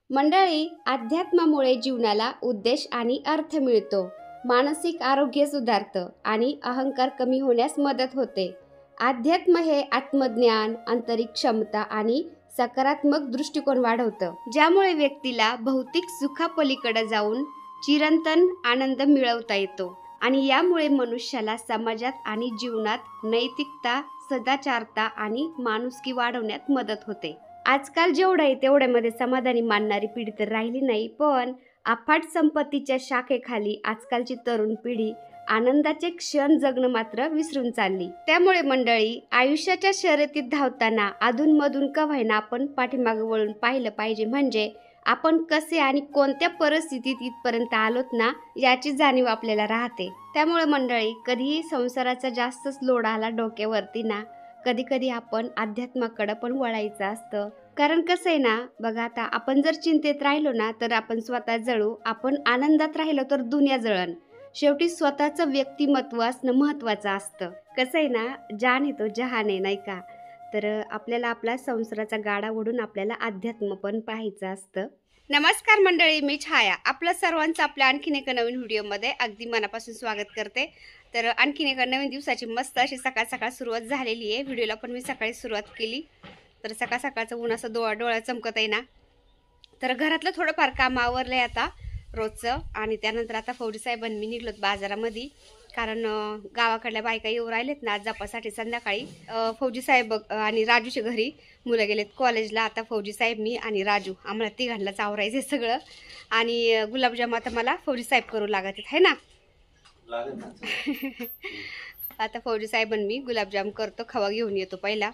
मंडळी, अध्यात्मामुळे जीवनाला उद्देश आणि अर्थ मिळतो, मानसिक आरोग्य सुधारतं आणि अहंकार कमी होण्यास मदत होते. अध्यात्म हे आत्मज्ञान, आंतरिक क्षमता आणि सकारात्मक दृष्टिकोन वाढवतं, ज्यामुळे व्यक्तीला भौतिक सुखापलीकडे जाऊन चिरंतन आनंद मिळवता येतो आणि यामुळे मनुष्याला समाजात आणि जीवनात नैतिकता, सदाचारता आणि माणुसकी वाढवण्यात मदत होते. आजकाल जेवढं आहे तेवढ्यामध्ये समाधानी मानणारी पिढी तर राहिली नाही, पण अफाट संपत्तीच्या शाखेखाली आजकालची तरुण पिढी आनंदाचे क्षण जगणं मात्र विसरून चालली. त्यामुळे मंडळी, आयुष्याच्या शर्यतीत धावताना अधूनमधून का होईना आपण पाठीमागे वळून पाहिलं पाहिजे, म्हणजे आपण कसे आणि कोणत्या परिस्थितीत इथपर्यंत आलोत ना, याची जाणीव आपल्याला राहते. त्यामुळे मंडळी, कधीही संसाराचा जास्तच लोड आला डोक्यावरती ना, कधी कधी आपण अध्यात्माकडे पण वळायचं असतं. कारण कसं आहे ना, बघा आता आपण जर चिंतेत राहिलो ना तर आपण स्वतः जळू, आपण आनंदात राहिलो तर दुनिया जळण. शेवटी स्वतःचं व्यक्तिमत्व असणं महत्वाचं असतं. कसं आहे ना, जान आहे तो जहान आहे, नाही का? तर आपल्याला आपला संसाराचा गाडा ओढून आपल्याला अध्यात्म पण पाहायचं असतं. नमस्कार मंडळी, मी छाया. आपलं सर्वांचं आपल्या आणखीन एका नवीन व्हिडिओमध्ये अगदी मनापासून स्वागत करते. तर आणखीन एका नवीन दिवसाची मस्त अशी सकाळ सकाळ सुरुवात झालेली आहे. व्हिडिओला पण मी सकाळी सुरुवात केली. तर सकाळ सकाळचं ऊन असं डोळा चमकत आहे ना. तर घरातलं थोडंफार काम आवरलंय आता रोजचं, आणि त्यानंतर आता फौजी साहेबांनी मी निघलोत बाजारामध्ये, कारण गावाकडल्या बायका येऊ राहिलेत ना आज जपासाठी संध्याकाळी. फौजी साहेब आणि राजूच्या घरी मुलं गेलेत कॉलेजला. आता फौजी साहेब, मी आणि राजू, आम्हाला तिघांनाच आवरायचं सगळं. आणि गुलाबजाम आता मला फौजी साहेब करू लागत आहे ना. आता फौजी साहेबांनी मी गुलाबजाम करतो, खवा घेऊन येतो पहिला.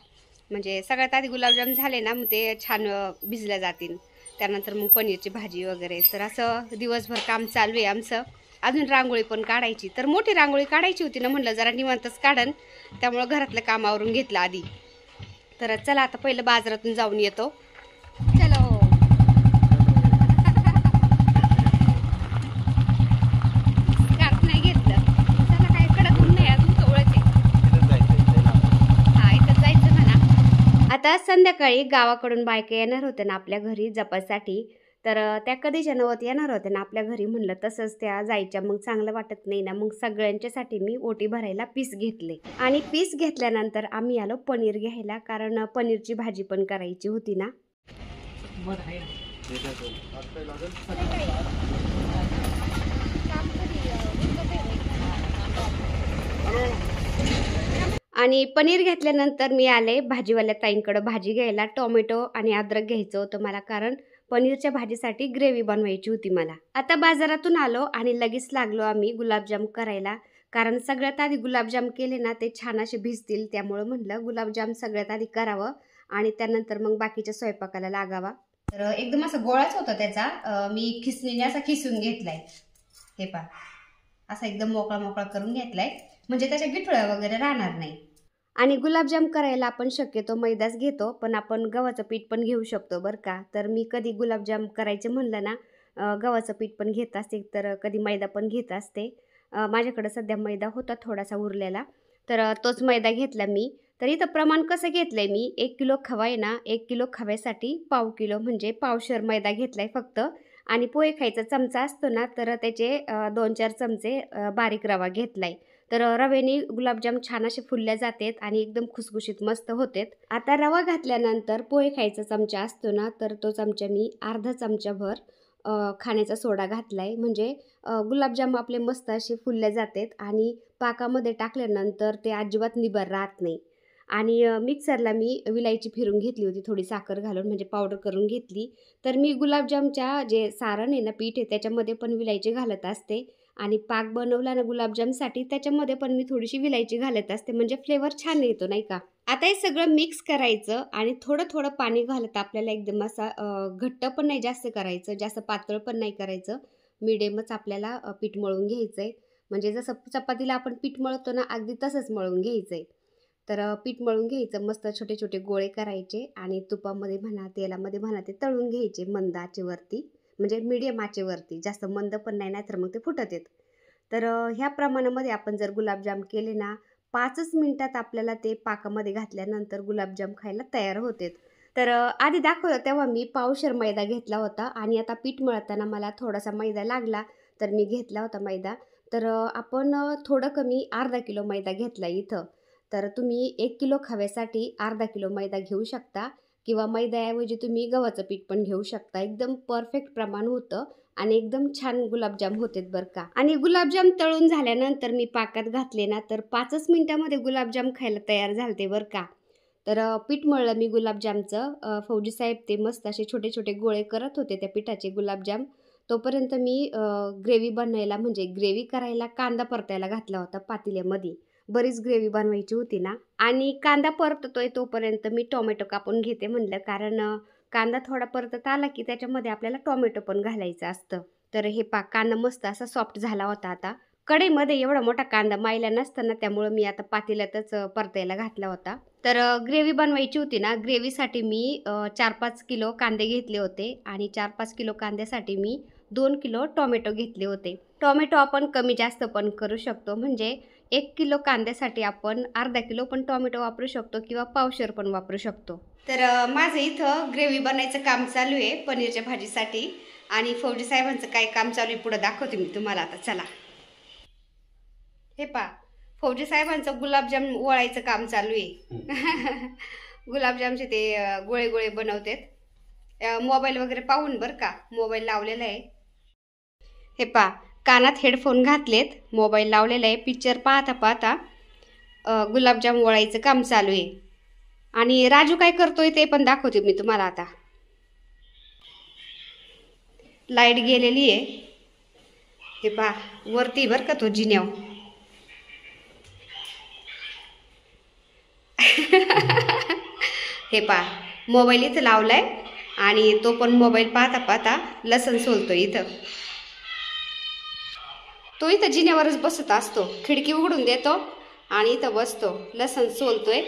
म्हणजे सगळ्यात आधी गुलाबजाम झाले ना मग ते छान भिजल्या जातील, त्यानंतर मग पनीरची भाजी वगैरे. तर असं दिवसभर काम चालू आहे आमचं. अजून रांगोळी पण काढायची, तर मोठी रांगोळी काढायची होती ना, म्हणलं जरा निवांतच काढन, त्यामुळं घरातलं काम आवरून घेतलं आधी. तर चला आता पहिलं बाजारातून जाऊन येतो. चलो. स्कार्फ नाही घेतलं, चला काय कडक ऊन नाही, अजून कवळच आहे. हा, इथं जायचं म्हणा. आता संध्याकाळी गावाकडून बायका येणार होत्या ना आपल्या घरी जपासाठी. तर त्या कधीच्या नवत येणार होत्या ना आपल्या घरी, म्हणलं तसंच त्या जायच्या, मग चांगलं वाटत नाही ना. मग सगळ्यांच्यासाठी मी ओटी भरायला पीस घेतले, आणि पीस घेतल्यानंतर आम्ही आलो पनीर घ्यायला, कारण पनीरची भाजी पण करायची होती ना. आणि पनीर घेतल्यानंतर मी आले भाजीवाल्या ताईंकडे भाजी घ्यायला. टोमॅटो आणि अद्रक घ्यायचं होतं मला, कारण पनीरच्या भाजीसाठी ग्रेव्ही बनवायची होती मला. आता बाजारातून आलो आणि लगेच लागलो आम्ही गुलाबजाम करायला, कारण सगळ्यात आधी गुलाबजाम केले ना ते छान असे भिजतील, त्यामुळं म्हटलं गुलाबजाम सगळ्यात आधी करावं आणि त्यानंतर मग बाकीच्या स्वयंपाकाला लागावा. तर एकदम असा गोळाच होता त्याचा, मी खिसणीने असा खिसून घेतलाय. हे पहा, असा एकदम मोकळा मोकळा करून घेतलाय, म्हणजे त्याच्या गिठळ्या वगैरे राहणार नाही. आणि गुलाबजाम करायला आपण शक्यतो मैदाच घेतो, पण आपण गव्हाचं पीठ पण घेऊ शकतो बरं का. तर मी कधी गुलाबजाम करायचे म्हणलं ना गव्हाचं पीठ पण घेत असते, तर कधी मैदा पण घेत असते. माझ्याकडे सध्या मैदा होता थोडासा उरलेला, तर तोच मैदा घेतला मी. तर इथं प्रमाण कसं घेतलंय मी, 1 किलो खवा आहे ना, 1 किलो खव्यासाठी पाव किलो म्हणजे पावशेर मैदा घेतलाय फक्त. आणि पोहे खायचा चमचा असतो ना, तर त्याचे 2-4 चमचे बारीक रवा घेतलाय. तर रव्याने गुलाबजाम छान असे फुलल्या जातात आणि एकदम खुसखुशीत मस्त होतात. आता रवा घातल्यानंतर पोहे खायचा चमचा असतो ना, तर तो चमचा मी अर्धा चमचाभर खाण्याचा सोडा घातलाय, म्हणजे गुलाबजाम आपले मस्त असे फुलल्या जातात आणि पाकामध्ये टाकल्यानंतर ते अजिबात निबर राहत नाही. आणि मिक्सरला मी विलायची फिरून घेतली होती, थोडी साखर घालून, म्हणजे पावडर करून घेतली. तर मी गुलाबजामच्या जे सारण आहे ना, पीठ आहे, त्याच्यामध्ये पण विलायची घालत असते, आणि पाक बनवला ना गुलाबजामसाठी त्याच्यामध्ये पण मी थोडीशी विलायची घालत असते, म्हणजे फ्लेवर छान येतो, नाही का. आता हे सगळं मिक्स करायचं आणि थोडं थोडं पाणी घालत आपल्याला एकदम असा घट्ट पण नाही जास्त करायचं, जास्त पातळ पण नाही करायचं, मिडियमच आपल्याला पीठ मळून घ्यायचंय. म्हणजे जसं चपातीला आपण पीठ मळतो ना, अगदी तसंच मळून घ्यायचंय. तर पीठ मळून घ्यायचं, मस्त छोटे छोटे गोळे करायचे आणि तुपामध्ये म्हणा तेलामध्ये म्हणा ते तळून घ्यायचे मंद आचेवरती, म्हणजे मीडियम आचेवरती, जास्त मंद पण नाही, नाहीतर मग ते फुटत येत. तर ह्या प्रमाणामध्ये आपण जर गुलाबजाम केले ना, 5च मिनिटात आपल्याला ते पाकामध्ये घातल्यानंतर गुलाबजाम खायला तयार होतात. तर आधी दाखवलं तेव्हा मी पावशेर मैदा घेतला होता आणि आता पीठ मळताना मला थोडासा मैदा लागला, तर मी घेतला होता मैदा. तर आपण थोडं कमी अर्धा किलो मैदा घेतला इथं. तर तुम्ही 1 किलो खव्यासाठी अर्धा किलो मैदा घेऊ शकता किंवा मैद्याऐवजी तुम्ही गव्हाचं पीठ पण घेऊ शकता. एकदम परफेक्ट प्रमाण होतं आणि एकदम छान गुलाबजाम होतात बरं का. आणि गुलाबजाम तळून झाल्यानंतर मी पाकात घातले ना, तर 5च मिनिटामध्ये गुलाबजाम खायला तयार झालते बरं का. तर पीठ मळलं मी गुलाबजामचं. फौजी साहेब ते मस्त असे छोटे-छोटे गोळे करत होते त्या पिठाचे गुलाबजाम. तोपर्यंत मी ग्रेव्ही बनायला म्हणजे ग्रेव्ही करायला कांदा परतायला घातला होता पातेल्यामध्ये. बरीच ग्रेव्ही बनवायची होती ना आणि कांदा परततोय तोपर्यंत मी टोमॅटो कापून घेते म्हणलं, कारण कांदा थोडा परतत आला की त्याच्यामध्ये आपल्याला टोमॅटो पण घालायचं असतं. तर हे कांदा मस्त असा सॉफ्ट झाला होता आता. कढईमध्ये एवढा मोठा कांदा मायला नसताना त्यामुळं मी आता पातेल्यातच परतायला घातला होता. तर ग्रेव्ही बनवायची होती ना, ग्रेव्हीसाठी मी 4-5 किलो कांदे घेतले होते आणि 4-5 किलो कांद्यासाठी मी 2 किलो टोमॅटो घेतले होते. टोमॅटो आपण कमी जास्त पण करू शकतो. म्हणजे 1 किलो कांद्यासाठी आपण अर्धा किलो पण टोमॅटो वापरू शकतो किंवा पावशेर पण वापरू शकतो. तर माझं इथं ग्रेव्ही बनायचं काम चालू आहे पनीरच्या भाजीसाठी आणि फौजी साहेबांचं काय काम चालू आहे पुढं दाखवते मी तुम्हाला आता. चला. हे पहा, फौजी साहेबांचं गुलाबजाम वळायचं काम चालू आहे. गुलाबजामचे ते गोळे गोळे बनवतात. मोबाईल वगैरे पाहून बरं का, मोबाईल लावलेला आहे. हे पहा, कानात हेडफोन घातलेत, मोबाईल लावलेला आहे. पिक्चर पाहता पाहता गुलाबजाम वळायचं काम चालू आहे. आणि राजू काय करतोय ते पण दाखवते मी तुम्हाला आता. लाईट गेलेली आहे. हे पहा, वरती बरं का तो जिन्याव. हे पहा, मोबाईल इथं लावलाय आणि तो पण मोबाईल पाहता पाहता लसण सोलतोय इथं. तो इथं जिन्यावरच बसत असतो. खिडकी उघडून देतो आणि इथं बसतो, लसण सोलतोय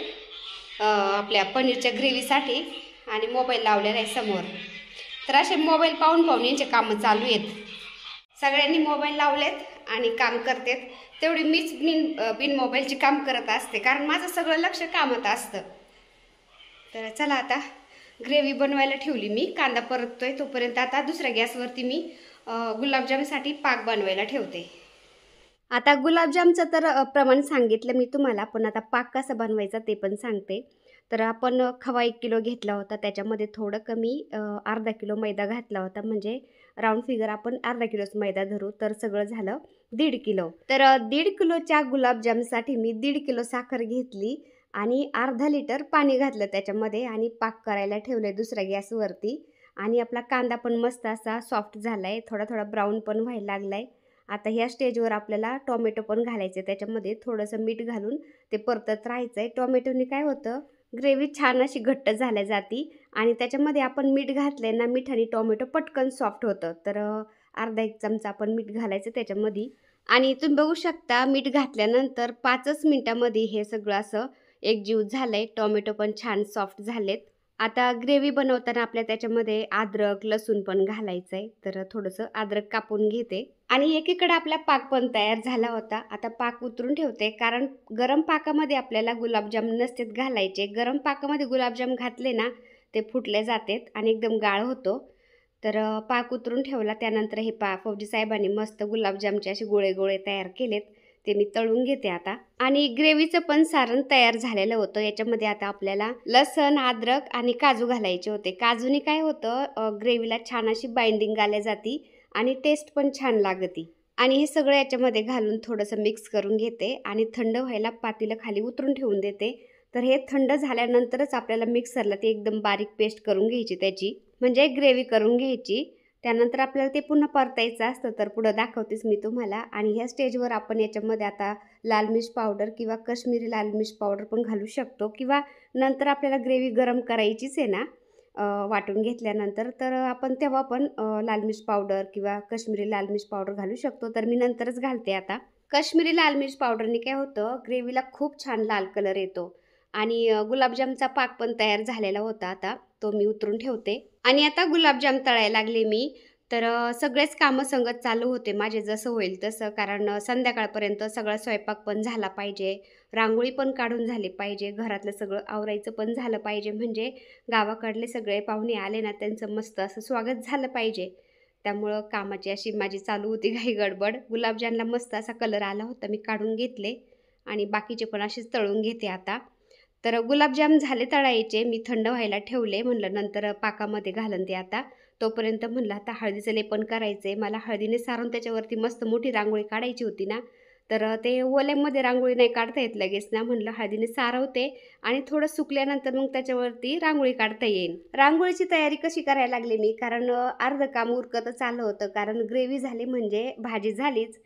आपल्या पनीरच्या ग्रेव्हीसाठी आणि मोबाईल लावलेला आहे समोर. तर असे मोबाईल पाहून पाहून यांचे कामं चालू आहेत. सगळ्यांनी मोबाईल लावलेत आणि काम करतात. तेवढी मीच बिन मोबाईलची काम करत असते, कारण माझं सगळं लक्ष कामात असतं. तर चला आता ग्रेव्ही बनवायला ठेवली मी. कांदा परततोय तोपर्यंत आता दुसऱ्या गॅसवरती मी गुलाबजामसाठी पाक बनवायला ठेवते. आता गुलाबजामचं तर प्रमाण सांगितलं मी तुम्हाला, पण आता पाक कसा बनवायचा ते पण सांगते. तर आपण खवा 1 किलो घेतला होता, त्याच्यामध्ये थोडं कमी अर्धा किलो मैदा घातला होता. म्हणजे राऊंड फिगर आपण अर्धा किलोच मैदा धरू, तर सगळं झालं 1.5 किलो. तर 1.5 किलोच्या गुलाबजामसाठी मी 1.5 किलो साखर घेतली आणि अर्धा लिटर पाणी घातलं त्याच्यामध्ये आणि पाक करायला ठेवलं दुसऱ्या गॅसवरती. आणि आपला कांदा पण मस्त असा सॉफ्ट झाला आहे, थोडा थोडा ब्राऊन पण व्हायला लागला आहे. आता ह्या स्टेजवर आपल्याला टोमॅटो पण घालायचे, त्याच्यामध्ये थोडंसं मीठ घालून ते परतत राहायचं आहे. टोमॅटोने काय होतं, ग्रेव्ही छान अशी घट्ट झाल्या जाती आणि त्याच्यामध्ये आपण मीठ घातलंय ना, मिठाने टोमॅटो पटकन सॉफ्ट होतं. तर अर्धा 1 चमचा आपण मीठ घालायचं त्याच्यामध्ये. आणि तुम्ही बघू शकता मीठ घातल्यानंतर 5च मिनिटामध्ये हे सगळं असं एकजीव झालंय. टोमॅटो पण छान सॉफ्ट झालेत. आता ग्रेव्ही बनवताना आपल्या त्याच्यामध्ये अद्रक, लसूण पण घालायचं आहे. तर थोडंसं अद्रक कापून घेते. आणि एकीकडे आपला पाक पण तयार झाला होता. आता पाक उतरून ठेवते, कारण गरम पाकामध्ये आपल्याला गुलाबजाम नसतेत घालायचे. गरम पाकामध्ये गुलाबजाम घातले ना, ते फुटले जातात आणि एकदम गाळ होतो. तर पाक उतरून ठेवला. त्यानंतर हे फौजी साहेबांनी मस्त गुलाबजामचे असे गोळे गोळे तयार केलेत, ते मी तळून घेते आता. आणि ग्रेव्हीचं पण सारण तयार झालेलं होतं. याच्यामध्ये आता आपल्याला लसण, अद्रक आणि काजू घालायचे होते. काजूने काय होतं, ग्रेव्हीला छान अशी बाइंडिंग आल्या जाती आणि टेस्ट पण छान लागती. आणि हे सगळं याच्यामध्ये घालून थोडंसं मिक्स करून घेते आणि थंड व्हायला पातेलं खाली उतरून ठेवून देते. तर हे थंड झाल्यानंतरच आपल्याला मिक्सरला ती एकदम बारीक पेस्ट करून घ्यायची त्याची, म्हणजे ग्रेव्ही करून घ्यायची. त्यानंतर आपल्याला ते पुन्हा परतायचं असतं, तर पुढं दाखवतेच मी तुम्हाला. आणि ह्या स्टेजवर आपण याच्यामध्ये आता लाल मिर्च पावडर किंवा काश्मीरी लाल मिर्च पावडर पण घालू शकतो, किंवा नंतर आपल्याला ग्रेव्ही गरम करायचीच आहे ना वाटून घेतल्यानंतर, तर आपण तेव्हा पण लाल मिर्च पावडर किंवा काश्मीरी लाल मिर्च पावडर घालू शकतो. तर मी नंतरच घालते आता. काश्मीरी लाल मिर्च पावडरने काय होतं, ग्रेव्हीला खूप छान लाल कलर येतो. आणि गुलाबजामचा पाक पण तयार झालेला होता. आता तो मी उतरून ठेवते. आणि आता गुलाबजाम तळायला लागले मी. तर सगळेच कामं संगत चालू होते माझे जसं होईल तसं. कारण संध्याकाळपर्यंत सगळा स्वयंपाक पण झाला पाहिजे, रांगोळी पण काढून झाली पाहिजे, घरातलं सगळं आवरायचं पण झालं पाहिजे. म्हणजे गावाकडले सगळे पाहुणे आले ना, त्यांचं मस्त असं स्वागत झालं पाहिजे. त्यामुळं कामाची अशी माझी चालू होती घाई गडबड. गुलाबजामला मस्त असा कलर आला होता, मी काढून घेतले आणि बाकीचे पण असेच तळून घेते आता. तर गुलाबजाम झाले तळायचे, मी थंड व्हायला ठेवले. म्हणलं नंतर पाकामध्ये घालन ते आता. तोपर्यंत म्हणलं आता हळदीचं लेपन करायचं आहे. मला हळदीने सारून त्याच्यावरती मस्त मोठी रांगोळी काढायची होती ना, तर ते ओल्यामध्ये रांगोळी नाही काढता येत लगेच ना. म्हणलं हळदीने सारवते आणि थोडं सुकल्यानंतर मग त्याच्यावरती रांगोळी काढता येईल. रांगोळीची तयारी कशी करायला लागली मी, कारण अर्धं काम उरकतच आलं होतं. कारण ग्रेव्ही झाली म्हणजे भाजी झालीच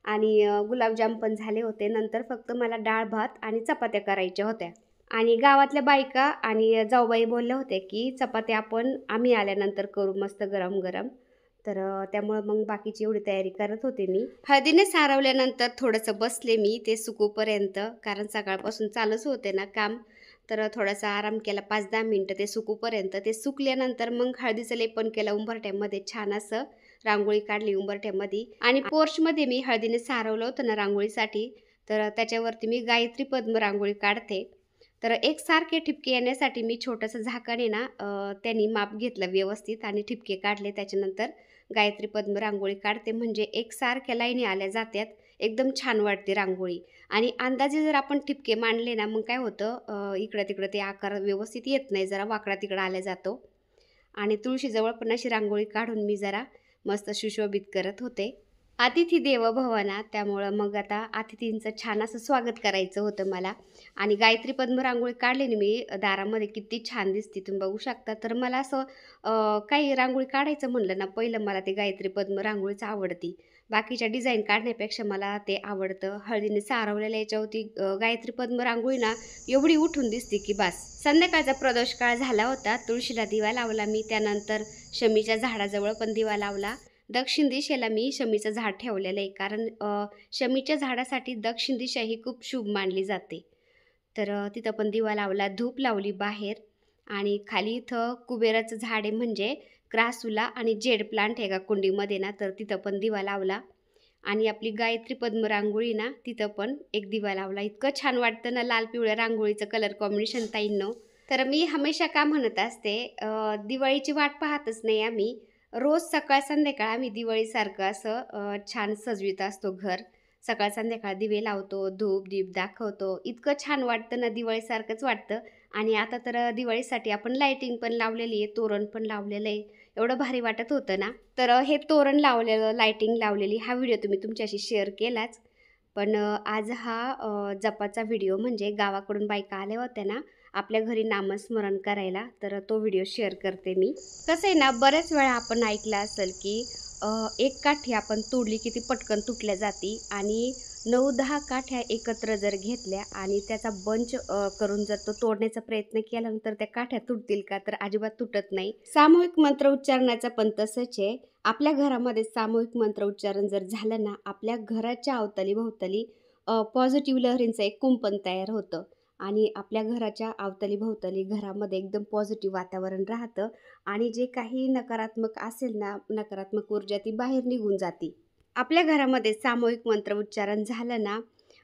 आणि गुलाबजाम पण झाले होते. नंतर फक्त मला डाळ भात आणि चपात्या करायच्या होत्या. आणि गावातल्या बायका आणि जाऊबाई बोलल्या होत्या की चपात्या आपण आम्ही आल्यानंतर करू मस्त गरम-गरम. तर त्यामुळं मग बाकीची एवढी तयारी करत होते मी. हळदीने सारवल्यानंतर थोडंसं बसले मी ते सुकूपर्यंत, कारण सकाळपासून चालूच होते ना काम. तर थोडासा आराम केला 5-10 मिनटं ते सुकूपर्यंत. ते सुकल्यानंतर मग हळदीचं लेपन केलं उंबरठ्यामध्ये, छान असं रांगोळी काढली उंबरठ्यामध्ये. आणि पोर्चमध्ये मी हळदीने सारवलं होतं ना रांगोळीसाठी, तर त्याच्यावरती मी गायत्री पद्म रांगोळी काढते. तर एकसारखे ठिपके येण्यासाठी मी छोटंसं झाकण आहे ना, त्यांनी माप घेतलं व्यवस्थित आणि ठिपके काढले. त्याच्यानंतर गायत्री पद्म रांगोळी काढते, म्हणजे एकसारख्या लाईनी आल्या जातात, एकदम छान वाटते रांगोळी. आणि अंदाजे जर आपण ठिपके मांडले ना, मग काय होतं इकडं तिकडं ते आकार व्यवस्थित येत नाही, जरा वाकडा तिकडं आला जातो. आणि तुळशीजवळ पण अशी रांगोळी काढून मी जरा मस्त सुशोभित करत होते. अतिथी देवो भव ना, त्यामुळं मग आता अतिथींचं छान असं स्वागत करायचं होतं मला. आणि गायत्री पद्म रांगोळी काढली ना मी दारामध्ये, किती छान दिसते तुम्ही बघू शकता. तर मला असं काही रांगोळी काढायचं म्हणलं ना, पहिलं मला ते गायत्री पद्म रांगोळीच आवडती. बाकीच्या डिझाईन काढण्यापेक्षा मला ते आवडतं. हळदीने सारवलेल्या याच्यावरती गायत्री पद्म रांगोळी ना एवढी उठून दिसते की बास. संध्याकाळचा प्रदोष काळ झाला होता, तुळशीला दिवा लावला मी. त्यानंतर शमीच्या झाडाजवळ पण दिवा लावला. दक्षिण दिशेला मी शमीचं झाड ठेवलेलं आहे, कारण शमीच्या झाडासाठी दक्षिण दिशा ही खूप शुभ मानली जाते. तर तिथं पण दिवा लावला, धूप लावली बाहेर. आणि खाली इथं कुबेराचं झाड आहे, म्हणजे क्रासूला आणि जेड प्लांट आहे का कुंडीमध्ये ना, तर तिथं पण दिवा लावला. आणि आपली गायत्री पद्म रांगोळी ना, तिथं पण एक दिवा लावला. इतकं छान वाटतं ना लाल पिवळ्या रांगोळीचं कलर कॉम्बिनेशन ताईंनो. तर मी हमेशा का म्हणत असते, दिवाळीची वाट पाहतच नाही आम्ही. रोज सकाळ संध्याकाळ आम्ही दिवाळीसारखं असं छान सजवीत असतो घर. सकाळ संध्याकाळ दिवे लावतो, धूप दीप दाखवतो. इतकं छान वाटतं ना, दिवाळीसारखंच वाटतं. आणि आता तर दिवाळीसाठी आपण लायटिंग पण लावलेली आहे, तोरण पण लावलेलं आहे. एवढं भारी वाटत होतं ना. तर हे तोरण लावलेलं, लायटिंग लावलेली, हा व्हिडिओ तुम्ही तुमच्याशी शेअर केलाच. पण आज हा जपाचा व्हिडिओ, म्हणजे गावाकडून बायका आल्या होत्या ना आपल्या घरी नामस्मरण करायला, तर तो व्हिडिओ शेअर करते मी. कसं आहे ना, बऱ्याच वेळा आपण ऐकलं असेल की एक काठी आपण तोडली की ती पटकन तुटल्या जाती, आणि 9-10 काठ्या एकत्र जर घेतल्या आणि त्याचा बंच करून जर तो तोडण्याचा प्रयत्न केला तर त्या काठ्या तुटतील का, तर अजिबात तुटत नाही. सामूहिक मंत्र उच्चारण्याचं पण तसंच आहे. आपल्या घरामध्ये सामूहिक मंत्र उच्चारण जर झालं ना, आपल्या घराच्या अवतली भोवतली पॉझिटिव्ह लहरींचं एक कुंपण तयार होतं. आणि आपल्या घराच्या अवतली भोवतली घरामध्ये एकदम पॉझिटिव्ह वातावरण राहतं. आणि जे काही नकारात्मक असेल ना, नकारात्मक ऊर्जा ती बाहेर निघून जाते. आपल्या घरामध्ये सामूहिक मंत्र उच्चारण झालं ना,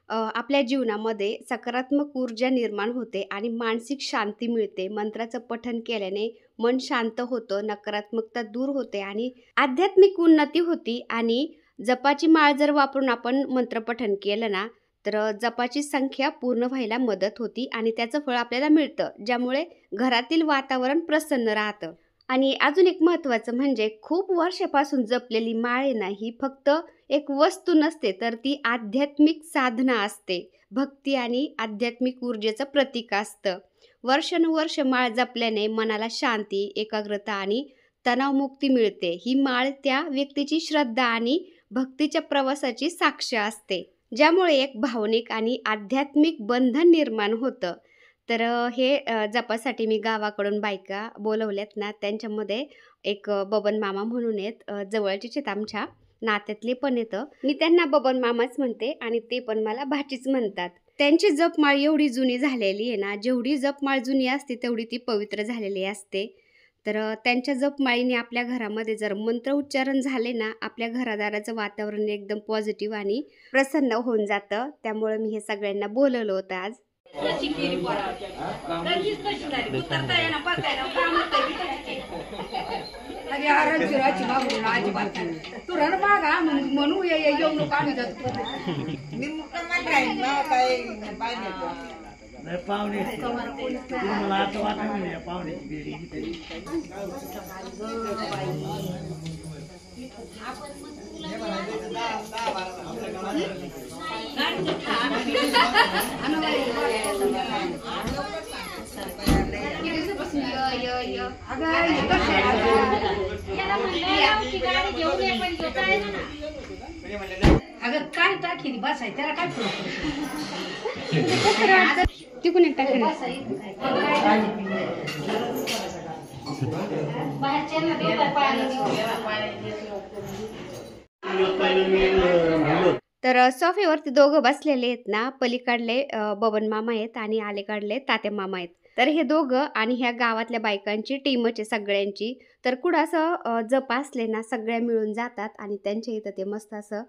आपल्या जीवनामध्ये सकारात्मक ऊर्जा निर्माण होते आणि मानसिक शांती मिळते. मंत्राचं पठण केल्याने मन शांत होतं, नकारात्मकता दूर होते आणि आध्यात्मिक उन्नती होती. आणि जपाची माळ जर वापरून आपण मंत्रपठण केलं ना, तर जपाची संख्या पूर्ण व्हायला मदत होती आणि त्याचं फळ आपल्याला मिळतं, ज्यामुळे घरातील वातावरण प्रसन्न राहतं. आणि अजून एक महत्त्वाचं म्हणजे, खूप वर्षापासून जपलेली माळ आहे ना, ही फक्त एक वस्तू नसते, तर ती आध्यात्मिक साधना असते. भक्ती आणि आध्यात्मिक ऊर्जेचं प्रतीक असतं. वर्षानुवर्ष माळ जपल्याने मनाला शांती, एकाग्रता आणि तणावमुक्ती मिळते. ही माळ त्या व्यक्तीची श्रद्धा आणि भक्तीच्या प्रवासाची साक्ष असते, ज्यामुळे एक भावनिक आणि आध्यात्मिक बंधन निर्माण होतं. तर हे जपासाठी मी गावाकडून बायका बोलवल्यात ना, त्यांच्यामध्ये एक बबन मामा म्हणून आहेत, जवळचेच आहेत, आमच्या नात्यातले पण येतं. मी त्यांना बबन मामाच म्हणते आणि ते पण मला भाचीच म्हणतात. त्यांची जपमाळ एवढी जुनी झालेली आहे ना, जेवढी जपमाळ जुनी असते तेवढी ती पवित्र झालेली असते. तर त्यांच्या जपमाळीने आपल्या घरामध्ये जर मंत्र उच्चारण झाले ना, आपल्या घरादाराचं वातावरण एकदम पॉझिटिव्ह आणि प्रसन्न होऊन जातं. त्यामुळे मी हे सगळ्यांना बोलवलं होतं आज. पाहुणे मला आता वाटत पाहुण्याची बेडी अगं काय टाकी बसाय त्याला काय तिकून एक टाकलं. तर सोफ्यावरती दोघं बसलेले आहेत ना, पलीकडले बबन मामा आहेत आणि अलीकडले तात्या मामा आहेत. तर हे दोघं आणि ह्या गावातल्या बायकांची टीमच आहे सगळ्यांची. तर कुठं असं जप असले ना, सगळ्या मिळून जातात आणि त्यांच्या इथं ते मस्त असं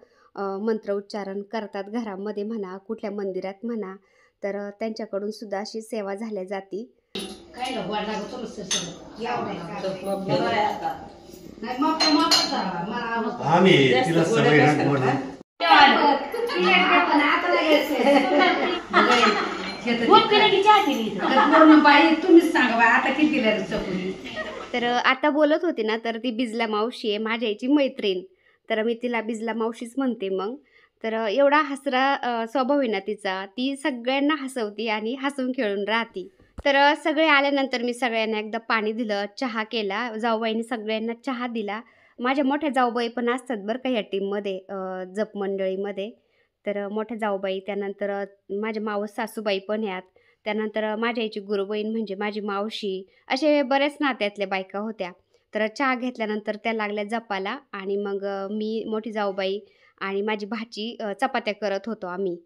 मंत्र उच्चारण करतात. घरामध्ये म्हणा, कुठल्या मंदिरात म्हणा, तर त्यांच्याकडून सुद्धा अशी सेवा झाल्या जाती. तर आता बोलत होते ना, तर ती बिजला मावशी आहे माझ्या आईची मैत्रीण. तर मी तिला बिजला मावशीच म्हणते मग. तर एवढा हसरा स्वभाव आहे ना तिचा, ती सगळ्यांना हसवती आणि हसून खेळून राहती. तर सगळे आल्यानंतर मी सगळ्यांना एकदा पाणी दिलं, चहा केला. जाऊबाईंनी सगळ्यांना चहा दिला. माझ्या मोठ्या जाऊबाई पण असतात बरं का ह्या टीममध्ये, जप मंडळीमध्ये. तर मोठ्या जाऊबाई, त्यानंतर माझ्या मावस सासूबाई पण ह्यात, त्यानंतर माझ्या आईची गुरुबहीण म्हणजे माझी मावशी, असे बऱ्याच नात्यातल्या बायका होत्या. तर चहा घेतल्यानंतर त्या लागल्या जपाला आणि मग मी, मोठी जाऊबाई आणि माझी भाची चपात्या करत होतो आम्ही.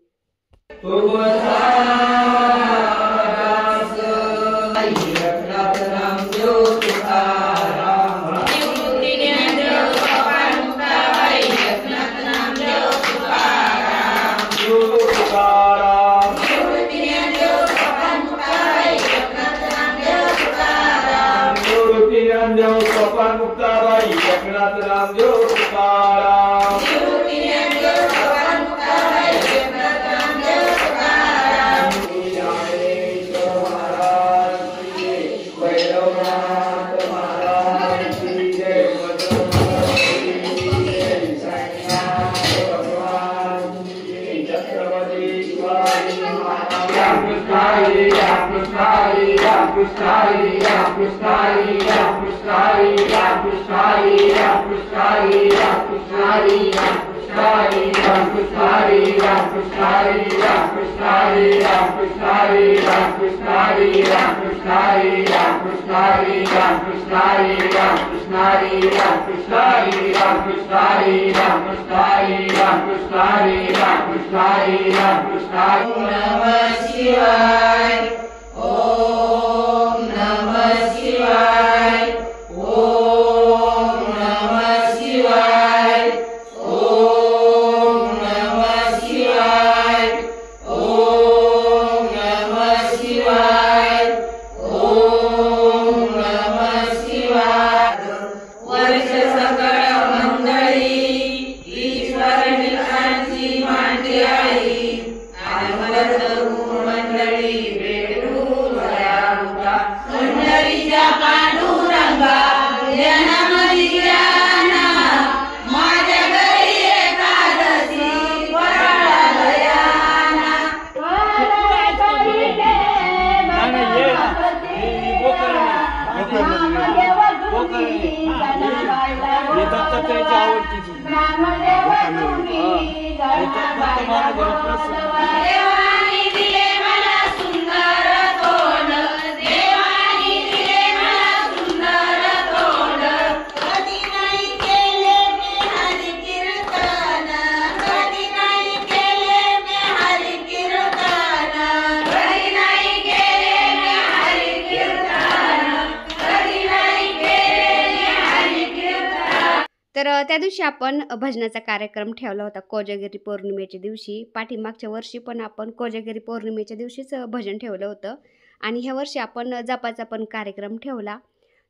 तर त्या दिवशी आपण भजनाचा कार्यक्रम ठेवला होता कोजागिरी पौर्णिमेच्या दिवशी. पाठीमागच्या वर्षी पण आपण कोजागिरी पौर्णिमेच्या दिवशीच भजन ठेवलं होतं आणि ह्या वर्षी आपण जपाचा पण कार्यक्रम ठेवला.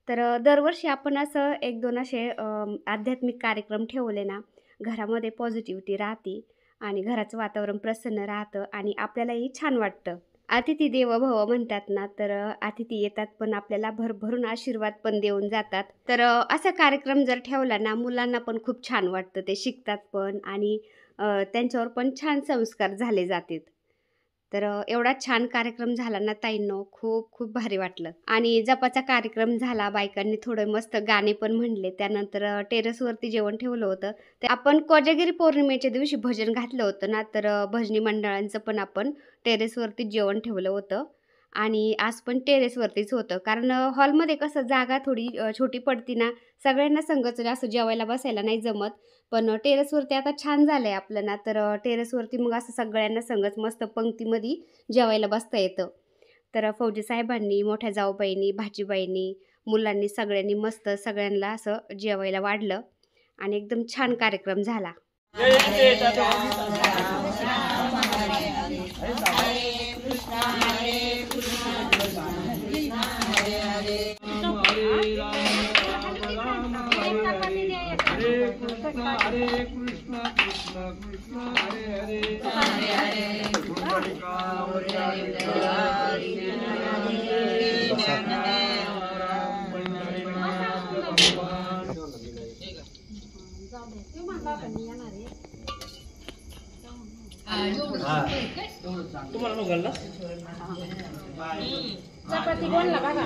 तर दरवर्षी आपण असं 1-2 असे आध्यात्मिक कार्यक्रम ठेवले ना, घरामध्ये पॉझिटिव्हिटी राहते आणि घराचं वातावरण प्रसन्न राहतं आणि आपल्यालाही छान वाटतं. अतिथी देवो भव म्हणतात ना, तर अतिथी येतात पण आपल्याला भरभरून आशीर्वाद पण देऊन जातात. तर असा कार्यक्रम जर ठेवला ना, मुलांना पण खूप छान वाटतं, ते शिकतात पण आणि त्यांच्यावर पण छान संस्कार झाले जातात. तर एवढा छान कार्यक्रम झाला ना ताईंनो, खूप खूप भारी वाटलं. आणि जपाचा कार्यक्रम झाला, बायकांनी थोडे मस्त गाणे पण म्हणले. त्यानंतर टेरेसवरती जेवण ठेवलं होतं. ते आपण कोजागिरी पौर्णिमेच्या दिवशी भजन घातलं होतं ना, तर भजनी मंडळांचं पण आपण टेरेसवरती जेवण ठेवलं होतं आणि आज पण टेरेसवरतीच होतं. कारण हॉलमध्ये कसं जागा थोडी छोटी पडती ना, सगळ्यांना संगच असं जेवायला बसायला नाही जमत. पण टेरेसवरती आता छान झालंय आपलं ना, तर टेरेसवरती मग असं सगळ्यांना संगच मस्त पंक्तीमध्ये जेवायला बसता येतं. तर फौजी साहेबांनी, मोठ्या जाऊबाईंनी, भाचीबाईंनी, मुलांनी सगळ्यांनी मस्त सगळ्यांना असं जेवायला वाढलं आणि एकदम छान कार्यक्रम झाला. हरे कृष्ण कृष्ण कृष्ण हरे हरे हरे हरे तुम्हाला घालला चपाती बनला बघा.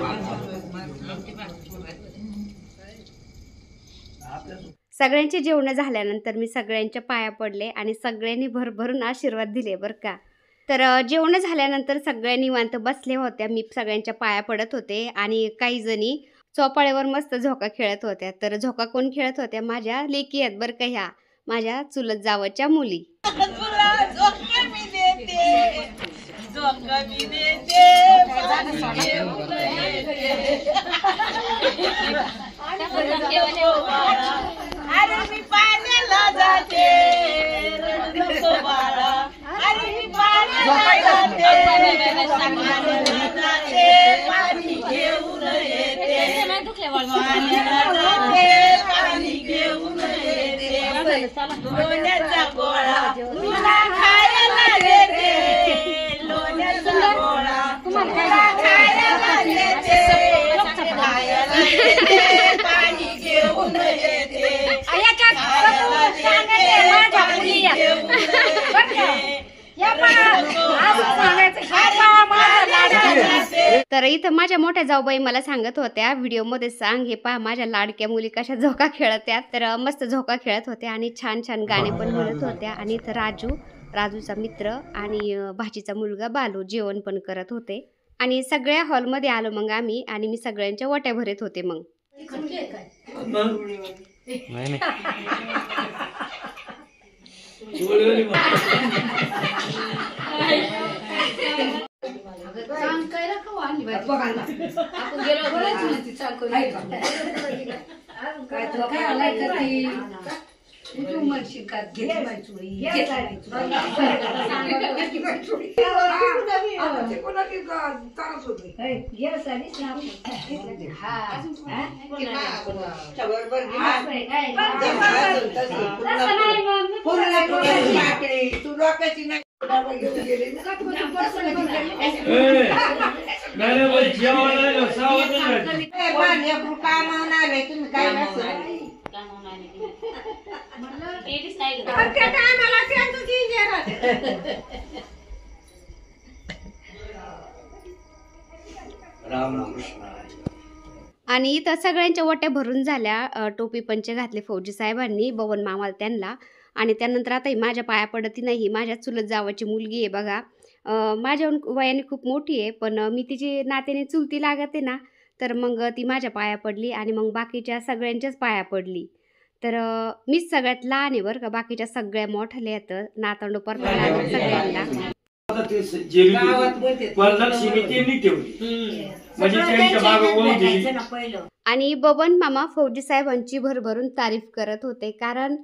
सगळ्यांची जेवणं झाल्यानंतर मी सगळ्यांच्या पाया पडले आणि सगळ्यांनी भरभरून आशीर्वाद दिले बरं का. तर जेवणं झाल्यानंतर सगळ्या निवांत बसले होत्या. मी सगळ्यांच्या पाया पडत होते आणि काही जणी चौपाळ्यावर मस्त झोका खेळत होत्या. तर झोका कोण खेळत होत्या? माझ्या लेकी आहेत बरं का, ह्या माझ्या चुलत जावच्या मुली. अरे मी पाण्याला जाते अरे मी पाण्याला जाते पाणी घेऊन येते पाणी घेऊन येते लोण्याचा गोळा तुला खायला देते लोण्याचा गोळा तुला खायला देते खायला देते पाणी घेऊन येते. तर इथं माझ्या मोठ्या जाऊबाई मला सांगत होत्या व्हिडिओमध्ये, सांग हे पहा माझ्या लाडक्या मुली कशा झोका खेळत्या. तर मस्त झोका खेळत होत्या आणि छान छान गाणे पण म्हणत होत्या. आणि इथं राजूचा मित्र आणि भाचीचा मुलगा बालू जेवण पण करत होते. आणि सगळ्या हॉलमध्ये आलो मग आम्ही आणि मी सगळ्यांच्या वट्या भरत होते. मग आणि इथं सगळ्यांच्या वट्या भरून झाल्या. टोपी पंचे घातले फौजी साहेबांनी, बवन मामाला त्यांना. आणि त्यानंतर आता ही माझ्या पाया पडती नाही, माझ्या चुलत जावाची मुलगी आहे बघा. माझ्या वयाने खूप मोठी आहे पण मी तिची नात्याने चुलती लागते ना, तर मग ती माझ्या पाया पडली आणि मग बाकीच्या सगळ्यांच्याच पाया पडली. तर मीच सगळ्यात लहान आहे बरं का, बाकीच्या सगळ्या मोठ्या आहेत नातवंड परताला सगळ्यांना. आणि बबन मामा फौजी साहेबांची भरभरून तारीफ करत होते, कारण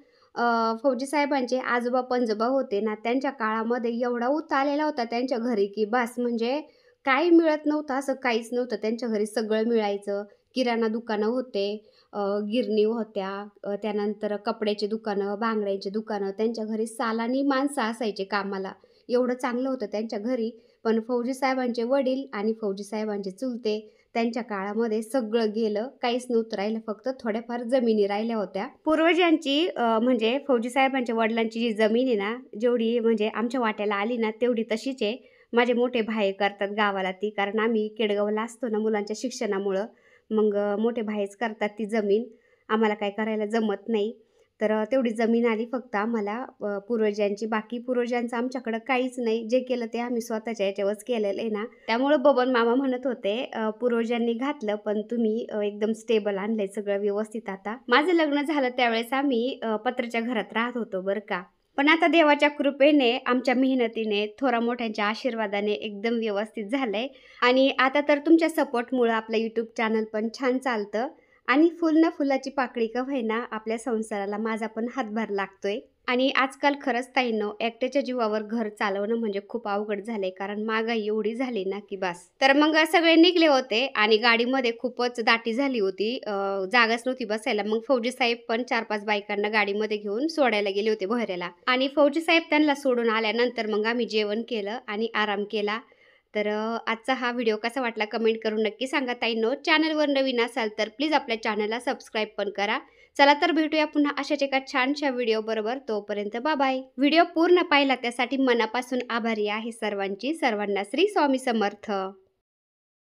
फौजी साहेबांचे आजोबा पणजोबा होते ना, त्यांच्या काळामध्ये एवढा ऊत आलेला होता त्यांच्या घरी की बस, म्हणजे काही मिळत नव्हतं असं काहीच नव्हतं. त्यांच्या घरी सगळं मिळायचं. किराणा दुकानं होते, गिरणी होत्या, त्यानंतर कपड्याची दुकानं, बांगड्यांची दुकानं. त्यांच्या घरी सालानी माणसं असायचे कामाला. एवढं चांगलं होतं त्यांच्या घरी. पण फौजी साहेबांचे वडील आणि फौजी साहेबांचे चुलते, त्यांच्या काळामध्ये सगळं गेलं, काहीच नव्हतं राहिलं, फक्त थोड्याफार जमिनी राहिल्या होत्या. पूर्वजांची म्हणजे फौजी साहेबांच्या वडिलांची जी जमीन आहे ना, जेवढी म्हणजे आमच्या वाट्याला आली ना तेवढी तशीच आहे. माझे मोठे भाई करतात गावाला ती, कारण आम्ही केडगावला असतो ना मुलांच्या शिक्षणामुळं, मग मोठे भाईच करतात ती जमीन. आम्हाला काय करायला जमत नाही, तर तेवढी जमीन आली फक्त आम्हाला पूर्वजांची. बाकी पूर्वजांचं आमच्याकडं काहीच नाही. जे केलं ते आम्ही स्वतःच्या याच्यावरच केलेलं आहे ना. त्यामुळं बबन मामा म्हणत होते पूर्वजांनी घातलं, पण तुम्ही एकदम स्टेबल आणलंय सगळं व्यवस्थित. आता माझं लग्न झालं त्यावेळेस आम्ही पत्र्याच्या घरात राहत होतो बरं का. पण आता देवाच्या कृपेने, आमच्या मेहनतीने, थोरा मोठ्यांच्या आशीर्वादाने एकदम व्यवस्थित झालंय. आणि आता तर तुमच्या सपोर्टमुळं आपलं यूट्यूब चॅनल पण छान चालतं. आणि फुल ना फुलाची पाकळी का होईना आपल्या संसाराला माझा पण हातभार लागतोय. आणि आजकाल खरंच ताईंनो, एकट्याच्या जीवावर घर चालवणं म्हणजे खूप अवघड झालंय, कारण महागाई एवढी झाली ना की बस. तर मग सगळे निघले होते आणि गाडीमध्ये खूपच दाटी झाली होती, जागाच नव्हती बसायला. मग फौजी साहेब पण 4-5 बायकांना गाडीमध्ये घेऊन सोडायला गेले होते भोऱ्याला. आणि फौजी साहेब त्यांना सोडून आल्यानंतर मग आम्ही जेवण केलं आणि आराम केला. तर आजचा हा व्हिडिओ कसा वाटला कमेंट करून नक्की सांगा ताईंनो. चॅनलवर नवीन असाल तर प्लीज आपल्या चॅनलला सबस्क्राईब पण करा. चला तर भेटूया पुन्हा अशाच एका छानशा व्हिडिओ बरोबर. तोपर्यंत बाय. व्हिडिओ पूर्ण पाहिला त्यासाठी मनापासून आभारी आहे सर्वांची. सर्वांना श्री स्वामी समर्थ.